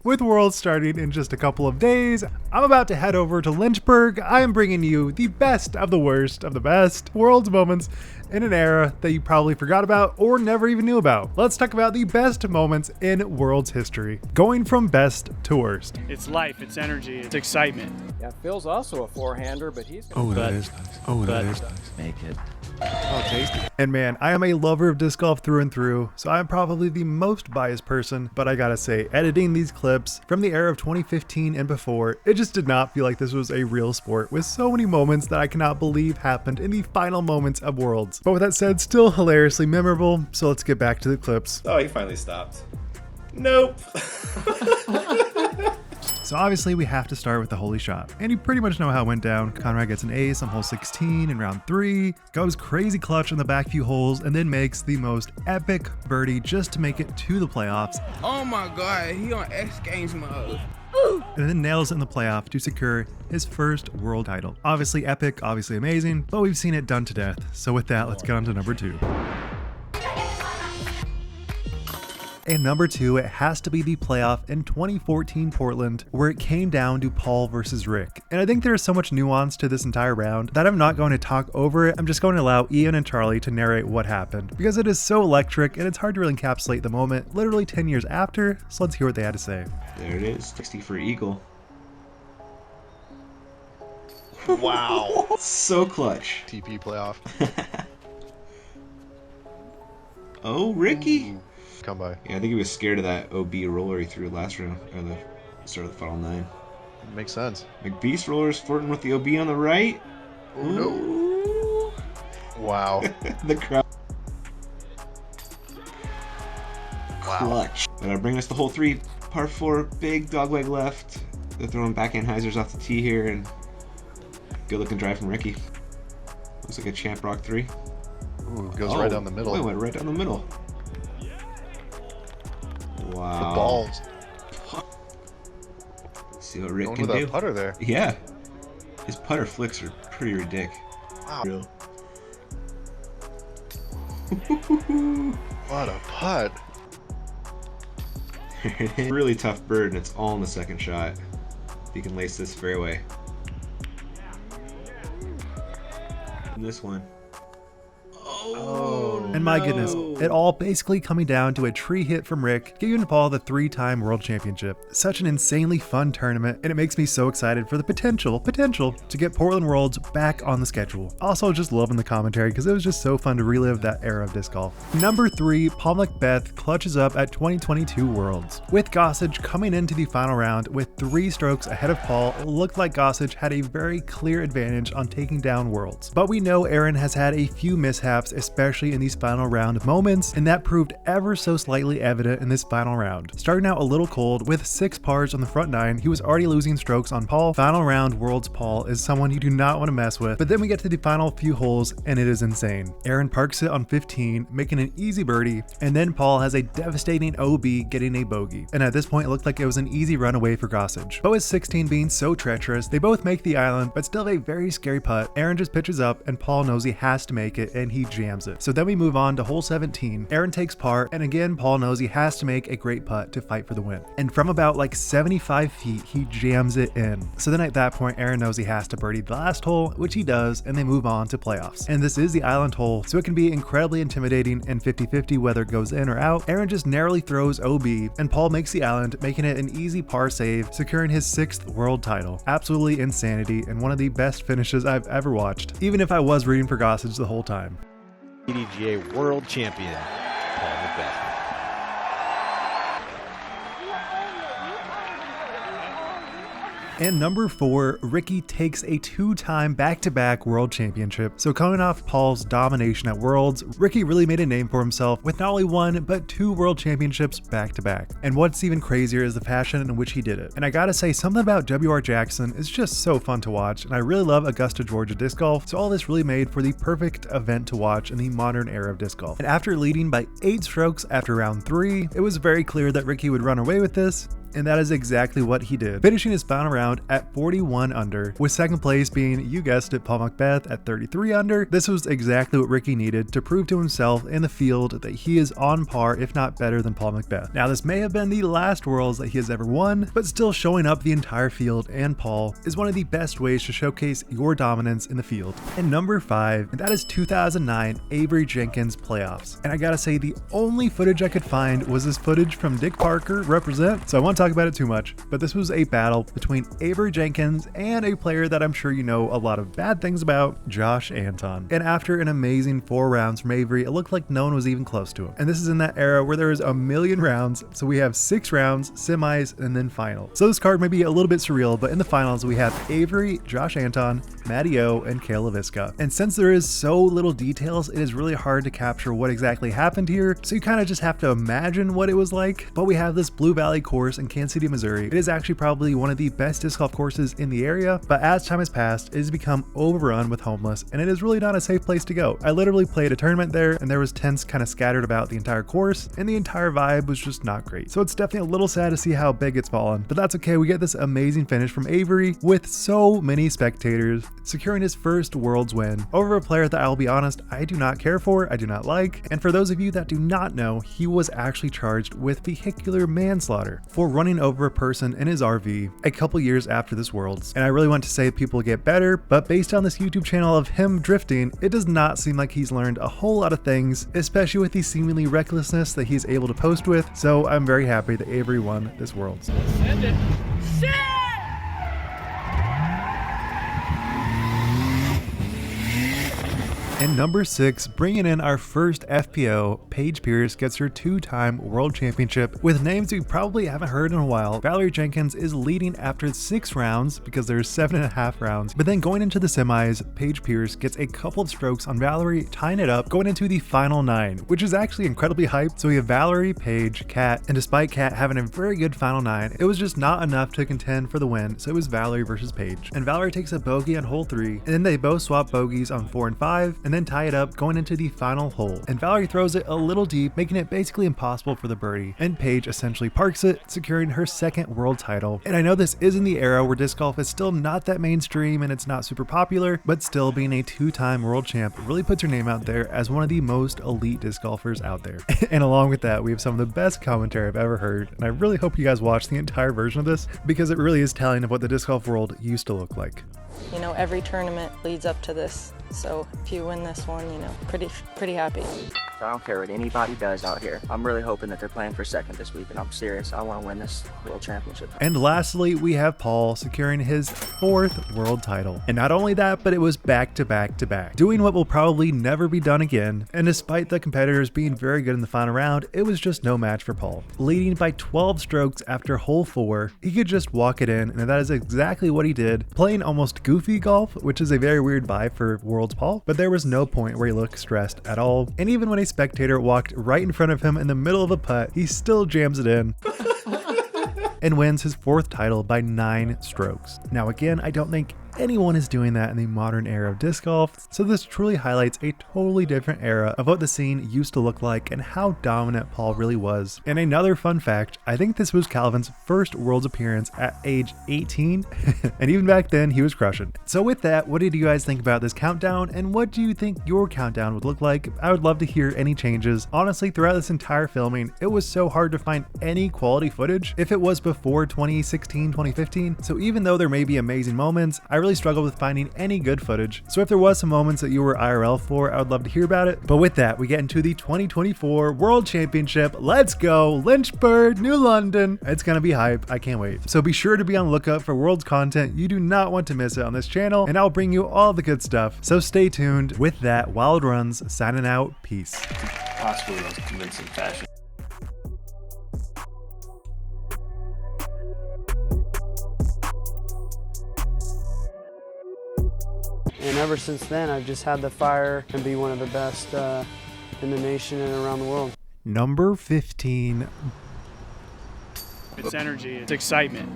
With Worlds starting in just a couple of days, I'm about to head over to Lynchburg. I am bringing you the best of the worst of the best Worlds moments in an era that you probably forgot about or never even knew about. Let's talk about the best moments in Worlds history, going from best to worst. It's life, it's energy, it's excitement. Yeah, Phil's also a four-hander, but he's... Oh, that is nice. Oh, that is nice. Make it. Oh, tasty. And man, I am a lover of disc golf through and through, so I'm probably the most biased person, but I gotta say, editing these clips from the era of 2015 and before, it just did not feel like this was a real sport with so many moments that I cannot believe happened in the final moments of Worlds. But with that said, still hilariously memorable, so let's get back to the clips. Oh, he finally stopped. Nope. So obviously we have to start with the holy shot, and you pretty much know how it went down. Conrad gets an ace on hole 16 in round 3, goes crazy clutch on the back few holes, and then makes the most epic birdie just to make it to the playoffs. Oh my god, he on X Games mode. And then nails it in the playoff to secure his first world title. Obviously epic, obviously amazing, but we've seen it done to death. So with that, let's get on to number 2. And number 2, it has to be the playoff in 2014 Portland, where it came down to Paul versus Rick. And I think there is so much nuance to this entire round that I'm not going to talk over it. I'm just going to allow Ian and Charlie to narrate what happened, because it is so electric and it's hard to really encapsulate the moment literally 10 years after. So let's hear what they had to say. There it is, 60 for eagle. Wow. So clutch. TP playoff. Oh, Ricky. Ooh. Come by. Yeah, I think he was scared of that OB roller he threw last round, or the start of the final 9. Makes sense. McBeast roller's flirting with the OB on the right. Oh, no. Wow. The crowd. Wow. Clutch. That'll bring us to hole 3, par 4, big dogleg left. They're throwing backhand hyzers off the tee here, and good looking drive from Ricky. Looks like a champ rock 3. Ooh, goes right down the middle. Oh, it went right down the middle. Wow. The balls. See what Rick Going can with do. that putter there. Yeah. His putter flicks are pretty ridiculous. Wow. What a putt. Really tough bird, and it's all in the second shot. If you can lace this fairway. And this one. Oh, And my goodness, it all basically coming down to a tree hit from Rick, giving Paul the 3-time world championship. Such an insanely fun tournament, and it makes me so excited for the potential to get Portland Worlds back on the schedule. Also just loving the commentary because it was just so fun to relive that era of disc golf. Number 3, Paul McBeth clutches up at 2022 Worlds. With Gossage coming into the final round with 3 strokes ahead of Paul, it looked like Gossage had a very clear advantage on taking down Worlds. But we know Aaron has had a few mishaps, especially in these final round moments, and that proved ever so slightly evident in this final round. Starting out a little cold with 6 pars on the front 9, he was already losing strokes on Paul. Final round Worlds Paul is someone you do not want to mess with, but then we get to the final few holes and it is insane. Aaron parks it on 15, making an easy birdie, and then Paul has a devastating OB getting a bogey. And at this point it looked like it was an easy run away for Gossage. But with 16 being so treacherous, they both make the island, but still a very scary putt. Aaron just pitches up and Paul knows he has to make it, and he jams it. So then we move on to hole 17. Aaron takes par, and again Paul knows he has to make a great putt to fight for the win. And from about like 75 feet, he jams it in. So then at that point, Aaron knows he has to birdie the last hole, which he does, and they move on to playoffs. And this is the island hole, so it can be incredibly intimidating and 50-50 whether it goes in or out. Aaron just narrowly throws OB, and Paul makes the island, making it an easy par save, securing his 6th world title. Absolutely insanity, and one of the best finishes I've ever watched, even if I was rooting for Gossage the whole time. PDGA World Champion, Paul McBeth. And number 4, Ricky takes a 2-time back-to-back world championship. So coming off Paul's domination at Worlds, Ricky really made a name for himself with not only 1, but 2 world championships back-to-back. And what's even crazier is the fashion in which he did it. And I gotta say, something about W.R. Jackson is just so fun to watch, and I really love Augusta, Georgia disc golf, so all this really made for the perfect event to watch in the modern era of disc golf. And after leading by 8 strokes after round 3, it was very clear that Ricky would run away with this, And that is exactly what he did, finishing his final round at 41 under, with second place being, you guessed it, Paul McBeth at 33 under. This was exactly what Ricky needed to prove to himself in the field that he is on par, if not better than Paul McBeth. Now, this may have been the last Worlds that he has ever won, but still showing up the entire field and Paul is one of the best ways to showcase your dominance in the field. And number 5, and that is 2009 Avery Jenkins playoffs. And I gotta say, the only footage I could find was this footage from Dick Parker represent, so I won't talk about it too much, but this was a battle between Avery Jenkins and a player that I'm sure you know a lot of bad things about, Josh Anton. And after an amazing 4 rounds from Avery, it looked like no one was even close to him. And this is in that era where there was a million rounds, so we have 6 rounds, semis, and then final. So this card may be a little bit surreal, but in the finals we have Avery, Josh Anton, Matty O, and Kale LaVisca. And since there is so little details, it is really hard to capture what exactly happened here, so you kind of just have to imagine what it was like. But we have this Blue Valley course in Kansas City, Missouri. It is actually probably one of the best disc golf courses in the area, but as time has passed, it has become overrun with homeless, and it is really not a safe place to go. I literally played a tournament there, and there was tents kind of scattered about the entire course, and the entire vibe was just not great. So it's definitely a little sad to see how big it's fallen, but that's okay. We get this amazing finish from Avery with so many spectators, securing his first Worlds win over a player that I'll be honest, I do not care for, I do not like. And for those of you that do not know, he was actually charged with vehicular manslaughter for running over a person in his RV a couple years after this Worlds. And I really want to say people get better, but based on this YouTube channel of him drifting, it does not seem like he's learned a whole lot of things, especially with the seemingly recklessness that he's able to post with. So I'm very happy that Avery won this Worlds. Send it. Shit! And number 6, bringing in our first FPO, Paige Pierce gets her 2-time world championship with names we probably haven't heard in a while. Valerie Jenkins is leading after 6 rounds because there's 7.5 rounds, but then going into the semis, Paige Pierce gets a couple of strokes on Valerie, tying it up, going into the final 9, which is actually incredibly hyped. So we have Valerie, Paige, Kat, and despite Kat having a very good final 9, it was just not enough to contend for the win, so it was Valerie versus Paige. And Valerie takes a bogey on hole 3, and then they both swap bogeys on 4 and 5, and then tie it up going into the final hole. And Valerie throws it a little deep, making it basically impossible for the birdie, and Paige essentially parks it, securing her 2nd world title. And I know this is in the era where disc golf is still not that mainstream and it's not super popular, but still being a 2-time world champ really puts her name out there as one of the most elite disc golfers out there. And along with that, we have some of the best commentary I've ever heard, and I really hope you guys watch the entire version of this because it really is telling of what the disc golf world used to look like. You know, every tournament leads up to this, so if you win this one, you know, pretty happy. I don't care what anybody does out here. I'm really hoping that they're playing for 2nd this week, and I'm serious. I want to win this world championship. And lastly, we have Paul securing his 4th world title. And not only that, but it was back to back to back, doing what will probably never be done again. And despite the competitors being very good in the final round, it was just no match for Paul. Leading by 12 strokes after hole 4, he could just walk it in, and that is exactly what he did, playing almost goofy golf, which is a very weird vibe for Worlds Paul, but there was no point where he looked stressed at all. And even when a spectator walked right in front of him in the middle of a putt, he still jams it in and wins his 4th title by 9 strokes. Now again, I don't think anyone is doing that in the modern era of disc golf, so this truly highlights a totally different era of what the scene used to look like and how dominant Paul really was. And another fun fact, I think this was Calvin's first Worlds appearance at age 18, and even back then he was crushing. So with that, what did you guys think about this countdown, and what do you think your countdown would look like? I would love to hear any changes. Honestly, throughout this entire filming, it was so hard to find any quality footage if it was before 2016, 2015, so even though there may be amazing moments, I really struggled with finding any good footage. So if there was some moments that you were IRL for, I would love to hear about it. But with that, we get into the 2024 World Championship. Let's go Lynchburg, New London. It's gonna be hype. I can't wait. So be sure to be on the lookout for Worlds content. You do not want to miss it on this channel, and I'll bring you all the good stuff. So stay tuned. With that, Wild Runs signing out. Peace. Possibly the most convincing fashion. And ever since then, I've just had the fire and be one of the best in the nation and around the world. Number 15. It's energy, it's excitement.